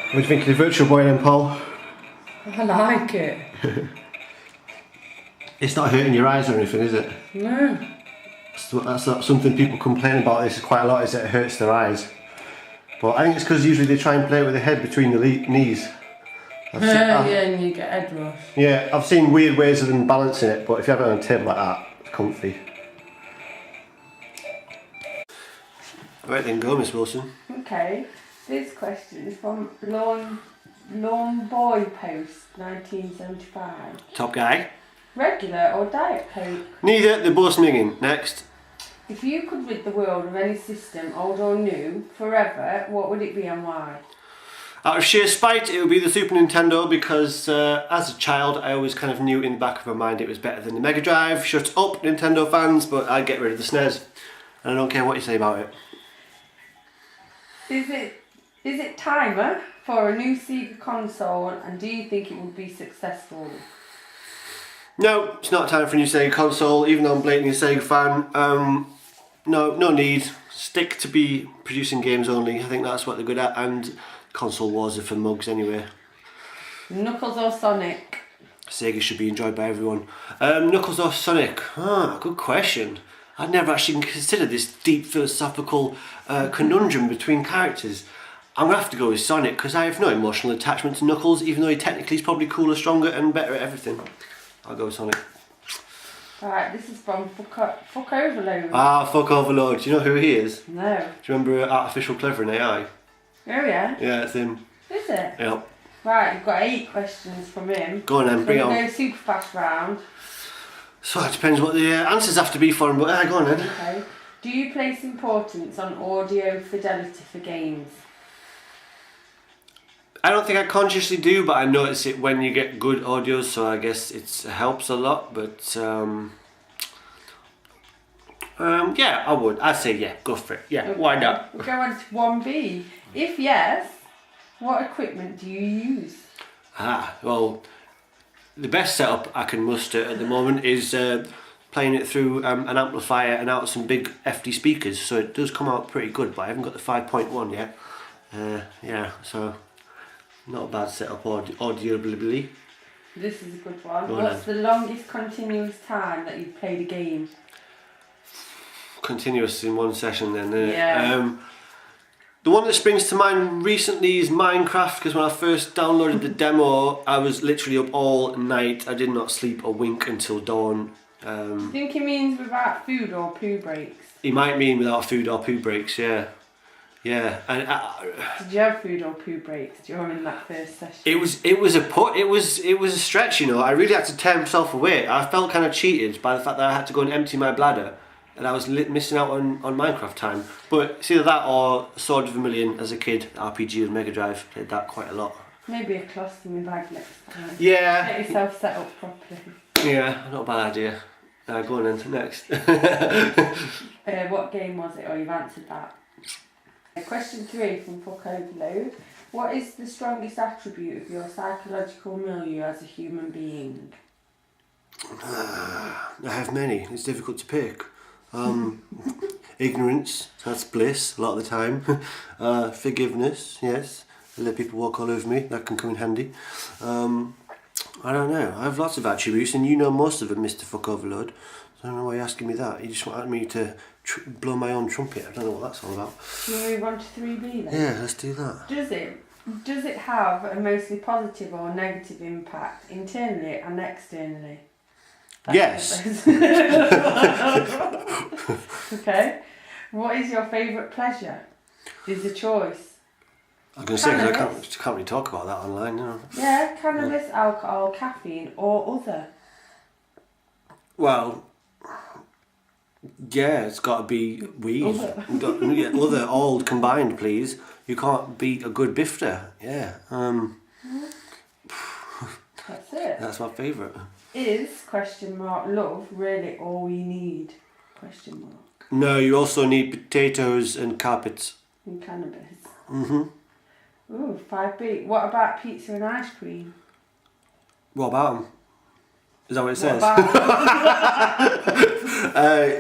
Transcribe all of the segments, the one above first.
What do you think of the virtual boy then, Paul? I like it. It's not hurting your eyes or anything, is it? No. That's not something people complain about this quite a lot, is that it hurts their eyes. But I think it's because usually they try and play it with the head between the knees. Yeah, and you get head rush. Yeah, I've seen weird ways of them balancing it, but if you have it on a table like that, it's comfy. Right then, go, Miss Wilson. Okay, this question is from Lawn Boy Post 1975. Top guy. Regular or Diet Coke? Neither, they're both sminging. Next. If you could rid the world of any system, old or new, forever, what would it be and why? Out of sheer spite, it would be the Super Nintendo because as a child I always kind of knew in the back of my mind it was better than the Mega Drive. Shut up, Nintendo fans, but I'd get rid of the SNES. And I don't care what you say about it. Is it timer for a new Sega console, and do you think it would be successful? No, it's not time for a new Sega console, even though I'm blatantly a Sega fan. No need. Stick to be producing games only. I think that's what they're good at, and console wars are for mugs anyway. Knuckles or Sonic? Sega should be enjoyed by everyone. Knuckles or Sonic? Good question. I'd never actually considered this deep philosophical conundrum between characters. I'm going to have to go with Sonic because I have no emotional attachment to Knuckles, even though he technically is probably cooler, stronger and better at everything. I'll go with Sonic. Right, this is from Fuck Overload. Fuck Overload. Do you know who he is? No. Do you remember Artificial Clever in AI? Oh yeah? Yeah, it's him. Is it? Yep. Right, you've got 8 questions from him. Go on then, bring it on. We're going to go super fast round. So it depends what the answers have to be for him, but go on then. Okay. Do you place importance on audio fidelity for games? I don't think I consciously do, but I notice it when you get good audio, so I guess it helps a lot, but yeah, I would. I'd say yeah, go for it. Yeah, Okay. why not? We'll go on to 1B. If yes, what equipment do you use? Well, the best setup I can muster at the moment is playing it through an amplifier and out some big FD speakers, so it does come out pretty good, but I haven't got the 5.1 yet. Yeah, so not a bad setup audibly. This is a good one. Go What's the longest continuous time that you've played a game? Continuous in one session then, isn't it? Yeah. The one that springs to mind recently is Minecraft, because when I first downloaded the demo I was literally up all night. I did not sleep a wink until dawn. Do you think he means without food or poo breaks? He might mean without food or poo breaks, yeah. Yeah, and did you have food or poo breaks during that first session? it was a stretch, you know. I really had to tear myself away. I felt kind of cheated by the fact that I had to go and empty my bladder, and I was missing out on Minecraft time. But it's either that or Sword of Vermilion as a kid, RPG with Mega Drive. Played that quite a lot. Maybe a colostomy bag next time. Yeah. Get yourself set up properly. Yeah, not a bad idea. Go on then, next. What game was it? Oh, you've answered that. Question 3 from Fuck Overload. What is the strongest attribute of your psychological milieu as a human being? I have many. It's difficult to pick. Ignorance, that's bliss a lot of the time. Forgiveness, yes. I let people walk all over me, that can come in handy. I don't know. I have lots of attributes, and you know most of them, Mr. Fuck Overload. I don't know why you're asking me that. You just wanted me to blow my own trumpet. I don't know what that's all about. Shall we move on to 3B then? Yeah, let's do that. Does it have a mostly positive or negative impact internally and externally? Yes. Okay. What is your favourite pleasure? Is a choice. I was going to say, because I can't really talk about that online, you know. Yeah, cannabis, alcohol, caffeine, or other. Well, yeah, it's got to be weed. Other, all combined, please. You can't beat a good bifter. Yeah. That's it. That's my favourite. Is love really all we need? No, you also need potatoes and carpets. And cannabis. Mm-hmm. Ooh, 5B. What about pizza and ice cream? What about them? Is that what it says? About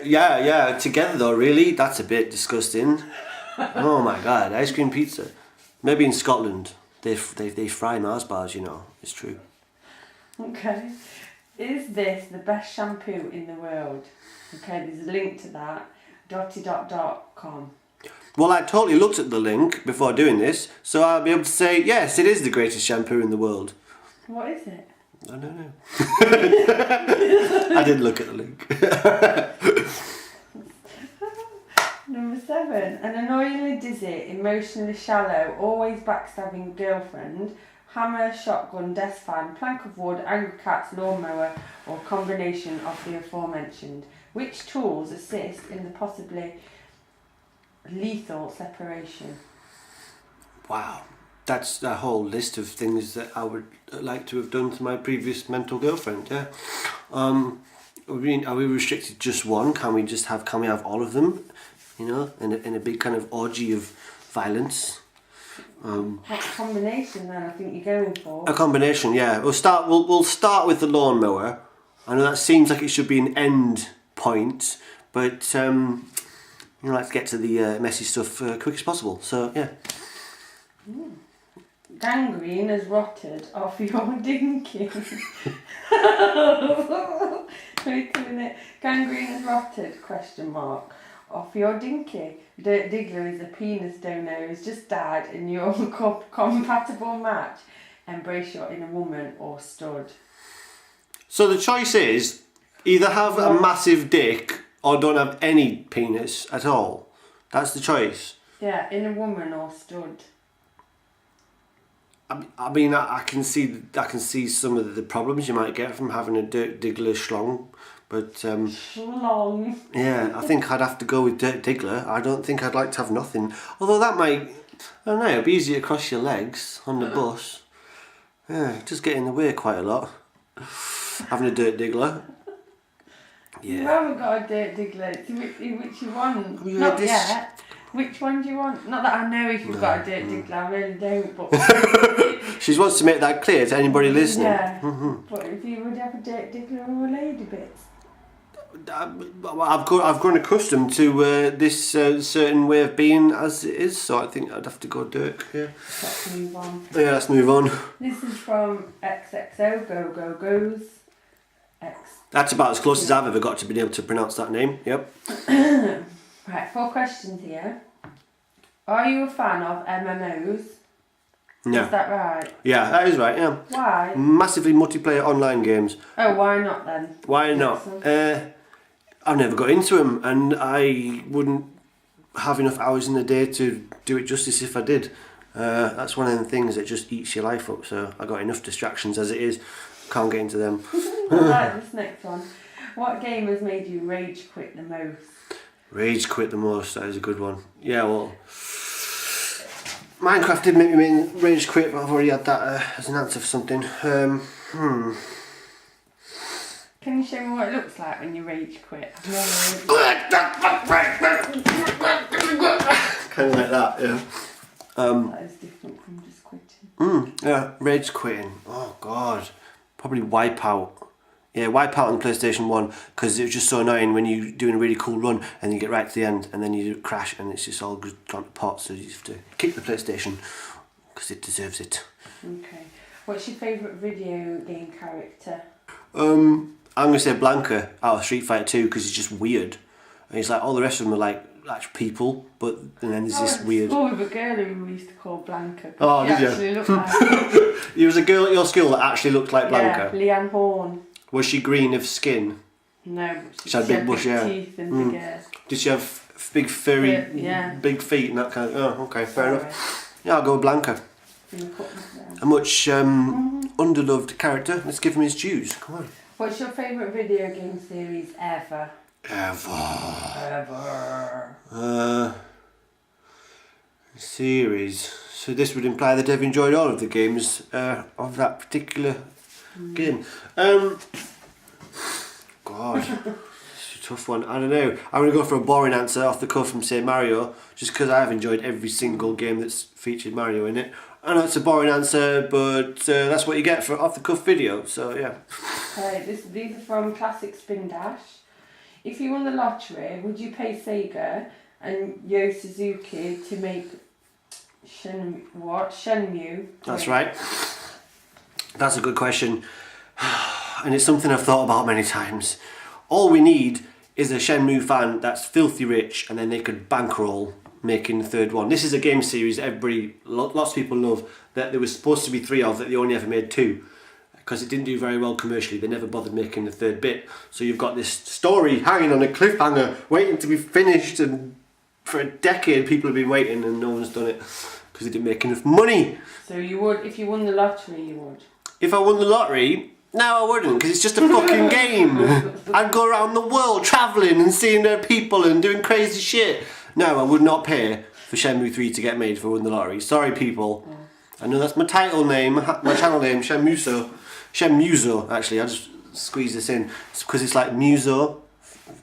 yeah, together though, really? That's a bit disgusting. Oh my god, ice cream pizza. Maybe in Scotland. they fry Mars bars, you know. It's true. Okay. Is this the best shampoo in the world? Okay, there's a link to that. .com. Well, I totally looked at the link before doing this, so I'll be able to say, yes, it is the greatest shampoo in the world. What is it? I don't know. I did look at the link. Number 7. An annoyingly dizzy, emotionally shallow, always backstabbing girlfriend, hammer, shotgun, desk fan, plank of wood, angry cats, lawnmower, or combination of the aforementioned. Which tools assist in the possibly lethal separation? Wow. That's a whole list of things that I would like to have done to my previous mental girlfriend, yeah. Are we restricted to just one? Can we have all of them? You know, in a big kind of orgy of violence. What combination then I think you're going for? A combination, yeah. We'll start with the lawnmower. I know that seems like it should be an end point, but you know, like to get to the messy stuff quick as possible. So yeah. Gangrene has rotted off your dinky. We're doing it. Gangrene has rotted, ? Off your dinky. Dirt Diggler is a penis donor who's just died and you're a compatible match. Embrace your inner woman or stud. So the choice is either have a massive dick or don't have any penis at all. That's the choice. Yeah, inner woman or stud. I mean, I can see some of the problems you might get from having a Dirt Diggler schlong, but Schlong. yeah, I think I'd have to go with Dirt Diggler. I don't think I'd like to have nothing. Although that might, I don't know, it'd be easier to cross your legs on the bus. Yeah, just get in the way quite a lot. Having a Dirt Diggler. Yeah. You haven't got a Dirt Diggler. It's which you want. Yeah, Not yet. Which one do you want? Not that I know if you've got a Dirt Diggler, I really don't, but... She wants to make that clear to anybody listening. Yeah, but if you would have a Dirt Diggler or a Lady Bits. I've grown accustomed to this certain way of being as it is, so I think I'd have to go Dirk. Yeah. Let's move on. Yeah, let's move on. This is from XXO Go Goes. That's about as close as I've ever got to being able to pronounce that name. Yep. Right, 4 questions here. Are you a fan of MMOs? No. Is that right? Yeah, that is right. Yeah. Why? Massively multiplayer online games. Oh, why not then? Why not? I've never got into them, and I wouldn't have enough hours in the day to do it justice if I did. That's one of the things that just eats your life up. So I got enough distractions as it is. Can't get into them. I like this next one. What game has made you rage quit the most? Rage quit the most. That is a good one. Yeah, well, Minecraft did make me rage quit, but I've already had that as an answer for something. Can you show me what it looks like when you rage quit? Kind of like that, yeah. That is different from just quitting. Yeah, rage quitting. Oh god, probably Wipeout. Yeah, Wipeout on PlayStation 1, because it was just so annoying when you're doing a really cool run and you get right to the end and then you crash and it's just all gone to pot, so you have to kick the PlayStation because it deserves it. Okay. What's your favourite video game character? I'm going to say Blanca out of Street Fighter 2 because he's just weird. And he's like, all the rest of them are like actual people, but and then there's this weird... I went to school with a girl who we used to call Blanca. Oh, did you? Actually looked like There was a girl at your school that actually looked like Blanca? Yeah, Leanne Horn. Was she green of skin? No, but She had big bush hair. teeth and big hair. Did she have big furry, big feet and that kind of... Oh, okay, fair enough. Yeah, I'll go with Blanca. A much underloved character. Let's give him his dues. Come on. What's your favourite video game series ever? Series. So this would imply that I've enjoyed all of the games of that particular game. God, it's a tough one. I don't know. I'm going to go for a boring answer off the cuff and say Mario, just because I have enjoyed every single game that's featured Mario in it. I know it's a boring answer, but that's what you get for off the cuff video. So yeah. Okay, these are from Classic Spin Dash. If you won the lottery, would you pay Sega and Yo Suzuki to make Shenmue. That's right. That's a good question. And it's something I've thought about many times. All we need is a Shenmue fan that's filthy rich, and then they could bankroll making the third one. This is a game series that lots of people love, that there was supposed to be 3 of, that they only ever made 2. Because it didn't do very well commercially, they never bothered making the third bit. So you've got this story hanging on a cliffhanger, waiting to be finished, and for a decade people have been waiting and no one's done it because they didn't make enough money. So you would, if you won the lottery, you would? If I won the lottery, no I wouldn't, because it's just a fucking game. I'd go around the world travelling and seeing their people and doing crazy shit. No, I would not pay for Shenmue 3 to get made if I won the lottery. Sorry people. I know that's my title name, my channel name, Shenmuso, actually, I just squeeze this in. It's because it's like Muso,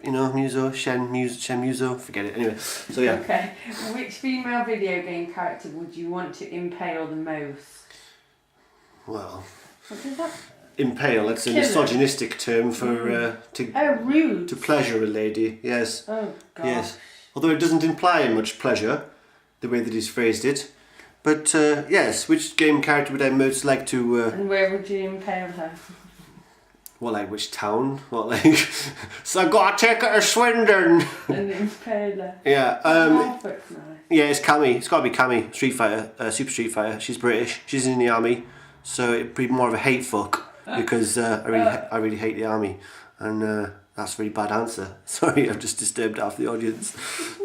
Shenmuso, forget it. Anyway, so yeah. Okay, which female video game character would you want to impale the most? Well, what is that? Impale, it's a misogynistic term for rude. To pleasure a lady, yes. Oh, God. Yes. Although it doesn't imply much pleasure, the way that he's phrased it. But yes, which game character would I most like to... And where would you impale her? Well, like which town? What, like... So I gotta take her to Swindon! And impale her. Yeah. Nice. Yeah, it's Cammy. It's gotta be Cammy. Street Fighter. Super Street Fighter. She's British. She's in the army. So it'd be more of a hate fuck. Because I really hate the army. And that's a really bad answer. Sorry, I've just disturbed half the audience.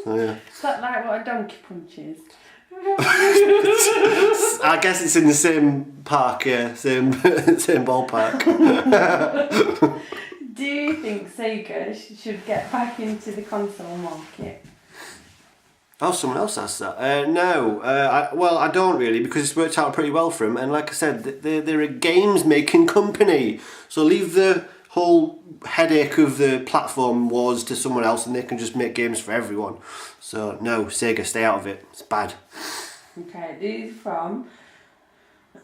So, yeah. Is that like what a donkey punch is? I guess it's in the same park, yeah, same ballpark. Do you think Sega should get back into the console market? Oh, someone else asked that. No, I don't really, because it's worked out pretty well for them. And like I said, they're a games making company, so leave the whole headache of the platform wars to someone else, and they can just make games for everyone. So no, Sega, stay out of it. It's bad. Okay, these are from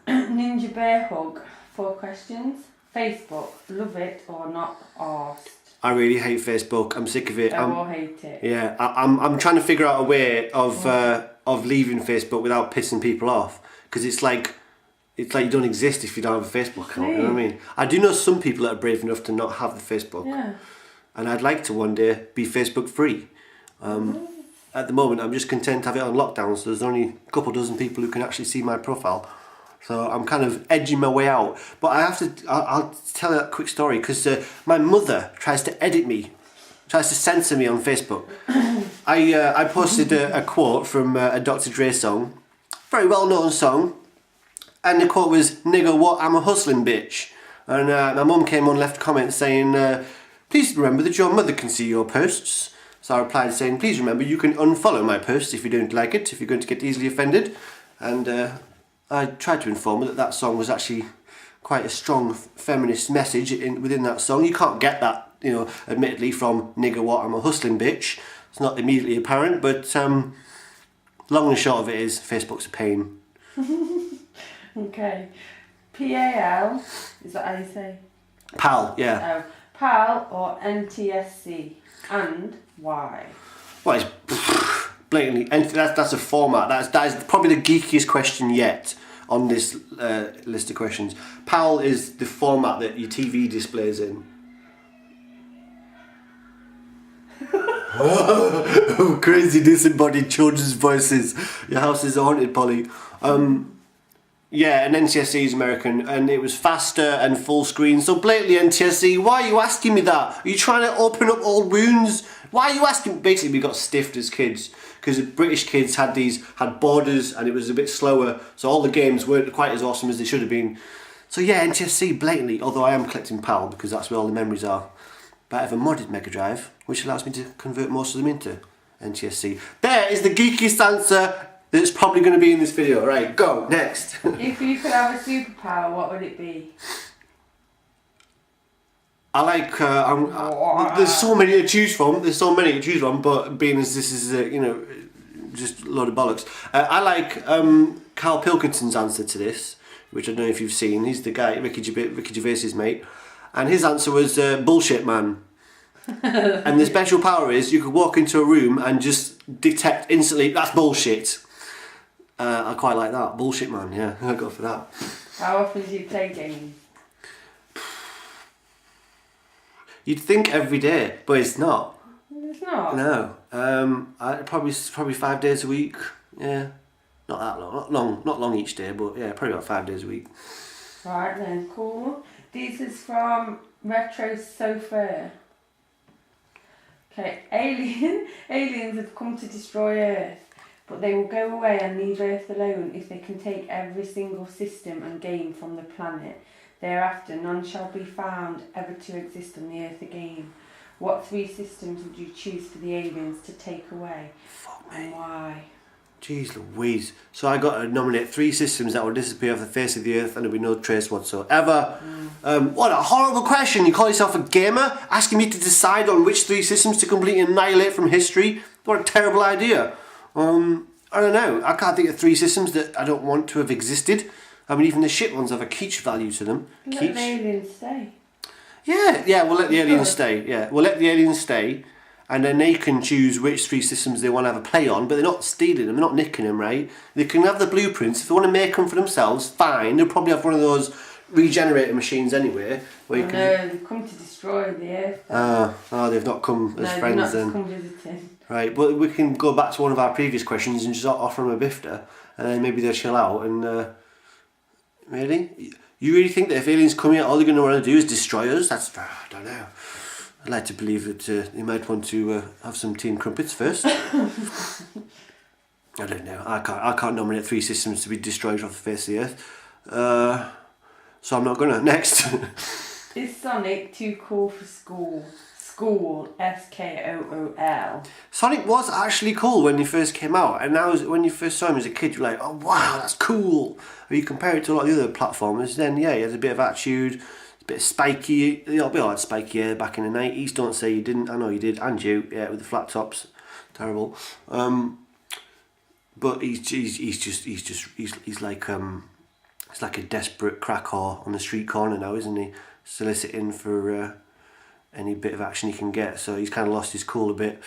Ninja Bear Hug. 4 questions. Facebook, love it or not asked? I really hate Facebook. I'm sick of it. I hate it. Yeah, I'm trying to figure out a way of leaving Facebook without pissing people off, because it's like you don't exist if you don't have a Facebook account. You know what I mean? I do know some people that are brave enough to not have the Facebook. Yeah. And I'd like to one day be Facebook free. At the moment, I'm just content to have it on lockdown, so there's only a couple dozen people who can actually see my profile. So I'm kind of edging my way out. But I'll tell you a quick story, because my mother tries to edit me, tries to censor me on Facebook. I posted a quote from a Dr. Dre song, very well known song, and the quote was, "Nigga, what? I'm a hustling bitch." And my mum came on, left a comment saying, "Please remember that your mother can see your posts." So I replied saying, "Please remember you can unfollow my posts if you don't like it, if you're going to get easily offended." And I tried to inform her that song was actually quite a strong feminist message within that song. You can't get that, admittedly, from "Nigga, what? I'm a hustling bitch." It's not immediately apparent, but long and short of it is, Facebook's a pain. Okay. PAL, is that how you say? PAL, yeah. Oh, PAL or NTSC, and why? Well, it's blatantly, and that's a format. That is probably the geekiest question yet on this list of questions. PAL is the format that your TV displays in. Oh, crazy disembodied children's voices. Your house is haunted, Polly. Yeah, and NTSC is American, and it was faster and full screen. So blatantly, NTSC, why are you asking me that? Are you trying to open up old wounds? Why are you asking? Basically, we got stiffed as kids because the British kids had borders, and it was a bit slower. So all the games weren't quite as awesome as they should have been. So yeah, NTSC blatantly. Although I am collecting PAL because that's where all the memories are. But I have a modded Mega Drive, which allows me to convert most of them into NTSC. There is the geekiest answer that's probably going to be in this video. Right, go, next. If you could have a superpower, what would it be? I like, there's so many to choose from, but being as this is, just a load of bollocks. I like Carl Pilkington's answer to this, which I don't know if you've seen. He's the guy, Ricky Gervais's mate. And his answer was, bullshit man. And the special power is you could walk into a room and just detect instantly, that's bullshit. I quite like that. Bullshit Man, yeah, I'll go for that. How often do you play games? You'd think every day, but it's not. It's not? No. Probably 5 days a week. Yeah. Not that long. Not long each day, but yeah, probably about 5 days a week. Right then, cool. This is from Retro Sofa. Okay, aliens have come to destroy Earth, but they will go away and leave Earth alone if they can take every single system and game from the planet. Thereafter, none shall be found ever to exist on the Earth again. What 3 systems would you choose for the aliens to take away? Fuck me. And why? Jeez Louise. So I got to nominate 3 systems that will disappear off the face of the earth and there'll be no trace whatsoever. What a horrible question. You call yourself a gamer? Asking me to decide on which 3 systems to completely annihilate from history? What a terrible idea. I don't know. I can't think of 3 systems that I don't want to have existed. I mean, even the shit ones have a kitsch value to them. Let the aliens stay. Yeah, we'll let the aliens stay. Yeah, we'll let the aliens stay. And then they can choose which 3 systems they want to have a play on, but they're not stealing them, they're not nicking them, right? They can have the blueprints. If they want to make them for themselves, fine. They'll probably have one of those regenerator machines anyway. Where you No, they've come to destroy the Earth. They've not come as friends then. Come visiting. Right, but we can go back to one of our previous questions and just offer them a bifter, and then maybe they'll chill out. And really? You really think that if aliens come here, all they're going to want to do is destroy us? I don't know. I'd like to believe that they might want to have some tea and crumpets first. I don't know. I can't nominate 3 systems to be destroyed off the face of the earth. So I'm not gonna. Next. Is Sonic too cool for school? School, SKOOL. Sonic was actually cool when he first came out, and now when you first saw him as a kid, you're like, oh wow, that's cool. Or you compare it to a lot of the other platformers, then yeah, he has a bit of attitude. A bit spiky, a bit like spiky hair back in the 90s. Don't say you didn't. I know you did, and you, yeah, with the flat tops, terrible. But he's like a desperate crack whore on the street corner now, isn't he? Soliciting for any bit of action he can get. So he's kind of lost his cool a bit.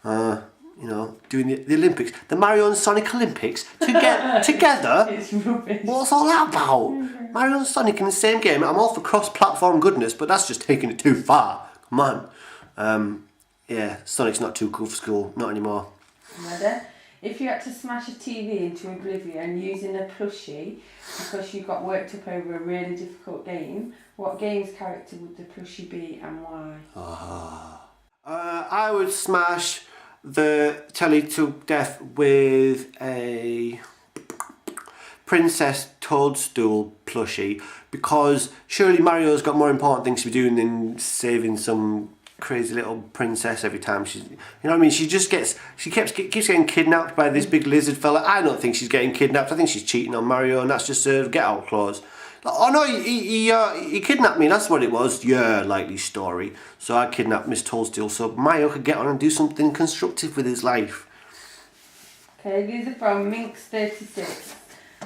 Doing the Olympics, the Mario and Sonic Olympics together. It's rubbish. What's all that about? Mario and Sonic in the same game. I'm all for cross-platform goodness, but that's just taking it too far. Come on. Sonic's not too cool for school. Not anymore. Ready? If you had to smash a TV into oblivion using a plushie because you got worked up over a really difficult game, what game's character would the plushie be and why? I would smash the telly to death with a Princess Toadstool plushie, because surely Mario's got more important things to be doing than saving some crazy little princess every time she's, you know what I mean? She keeps getting kidnapped by this big lizard fella. I don't think she's getting kidnapped. I think she's cheating on Mario, and that's just a get out clause. Oh no, he kidnapped me, that's what it was. Yeah, likely story. So I kidnapped Miss Toadstool so Mario could get on and do something constructive with his life. Okay, these are from Minx36.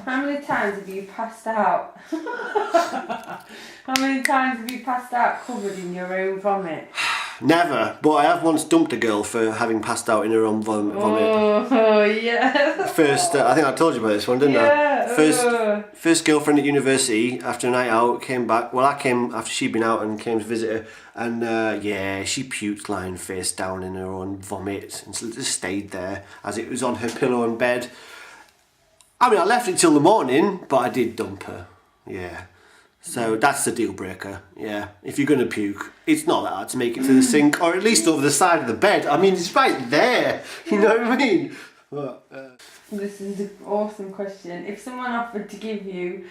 How many times have you passed out? How many times have you passed out covered in your own vomit? Never, but I have once dumped a girl for having passed out in her own vomit. Oh, yeah. First, I think I told you about this one, didn't I? First girlfriend at university, after a night out, came back. Well, I came after she'd been out and came to visit her. And she puked lying face down in her own vomit and just stayed there as it was on her pillow in bed. I mean, I left it till the morning, but I did dump her. Yeah. So that's the deal breaker, yeah. If you're going to puke, it's not that hard to make it to the sink, or at least over the side of the bed. I mean, it's right there, you know what I mean? This is an awesome question. If someone offered to give you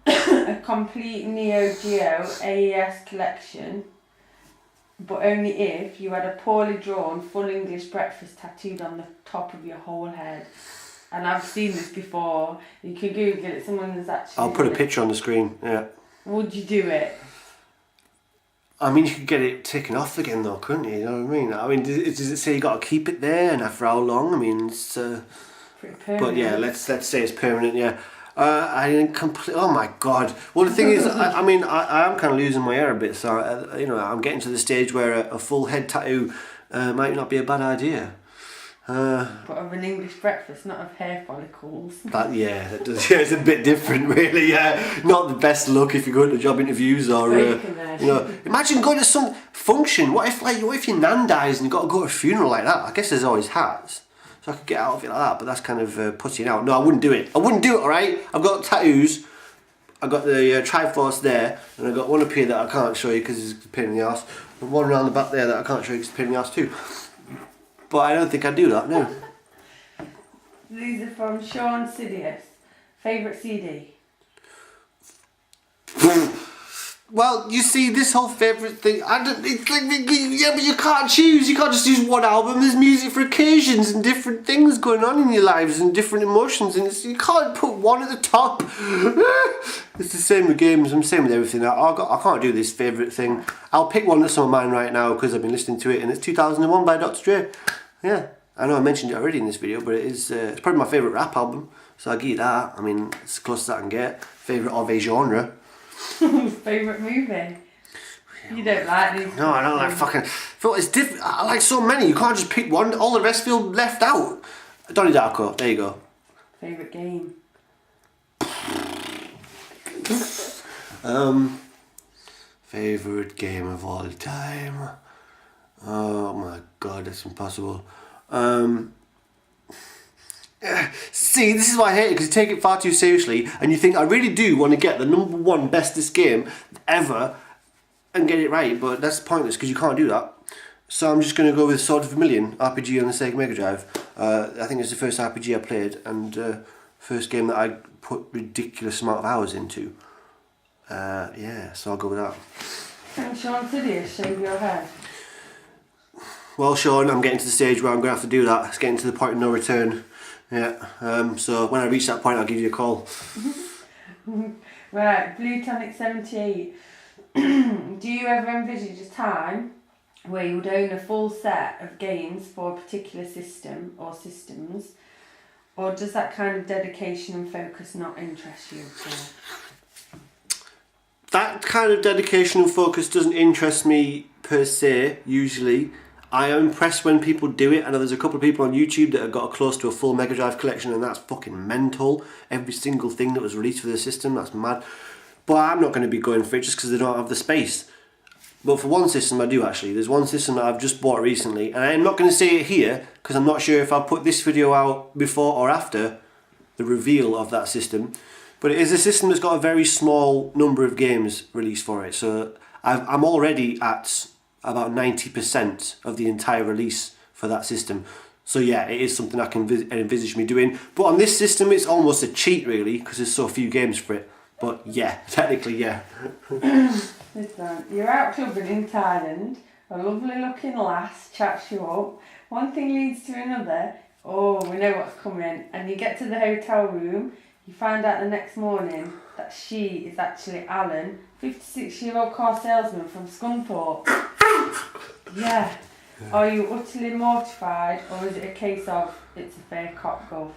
a complete Neo Geo AES collection, but only if you had a poorly drawn full English breakfast tattooed on the top of your whole head. And I've seen this before. You can Google it. Someone has actually. I'll put a picture on the screen. Yeah. Would you do it? I mean, you could get it taken off again, though, couldn't you? You know what I mean? I mean, does it say you got to keep it there, and after how long? I mean, it's. Pretty permanent. But yeah, let's say it's permanent. Yeah. I didn't completely. Oh my god. Well, the thing is, I mean, I am kind of losing my hair a bit, so I'm getting to the stage where a full head tattoo might not be a bad idea. But of an English breakfast, not of hair follicles. That it's a bit different, really. Yeah, not the best look if you're going to job interviews or Imagine going to some function. What if your nan dies and you've got to go to a funeral like that? I guess there's always has, so I could get out of it like that. But that's kind of putting out. No, I wouldn't do it. All right. I've got tattoos. I've got the Triforce there, and I've got one up here that I can't show you because it's a pain in the arse, and one around the back there that I can't show you because it's a pain in the arse too. But I don't think I'd do that, no. These are from Sean Sidious. Favourite CD? Well, you see, this whole favourite thing, it's like, yeah, but you can't choose. You can't just use one album. There's music for occasions and different things going on in your lives and different emotions, and you can't put one at the top. It's the same with games. I'm the same with everything. I can't do this favourite thing. I'll pick one that's on mine right now because I've been listening to it, and it's 2001 by Dr. Dre. Yeah, I know I mentioned it already in this video, but it's probably my favourite rap album, so I'll give you that. I mean, it's as close as I can get. Favourite of a genre. Favourite movie? You don't like these? No, I don't like fucking. It's different. I like so many. You can't just pick one. All the rest feel left out. Donnie Darko. There you go. Favourite game? Favourite game of all time. Oh my god, that's impossible. See, this is why I hate it, because you take it far too seriously and you think I really do want to get the number one bestest game ever and get it right, but that's pointless because you can't do that. So I'm just going to go with Sword of Vermilion RPG on the Sega Mega Drive. I think it's the first RPG I played and first game that I put ridiculous amount of hours into. Yeah, so I'll go with that. And Sean Sidious, shave your head. Well, Sean, I'm getting to the stage where I'm going to have to do that. It's getting to the point of no return. Yeah, so when I reach that point, I'll give you a call. Right, Blue Tonic 78. Do you ever envisage a time where you would own a full set of games for a particular system or systems, or does that kind of dedication and focus not interest you? That kind of dedication and focus doesn't interest me per se, usually. I am impressed when people do it. I know there's a couple of people on YouTube that have got close to a full Mega Drive collection, and that's fucking mental. Every single thing that was released for the system, that's mad. But I'm not going to be going for it just because they don't have the space. But for one system I do actually. There's one system that I've just bought recently, and I'm not going to say it here because I'm not sure if I'll put this video out before or after the reveal of that system. But it is a system that's got a very small number of games released for it. So I'm already at about 90% of the entire release for that system. So yeah, it is something I can envisage me doing. But on this system, it's almost a cheat really, because there's so few games for it. But yeah, technically yeah. Listen, you're out clubbing in Thailand, a lovely looking lass chats you up, one thing leads to another, oh, we know what's coming, and you get to the hotel room, you find out the next morning that she is actually Alan, 56-year-old car salesman from Scunthorpe. Yeah. Are you utterly mortified, or is it a case of it's a fair cop gov?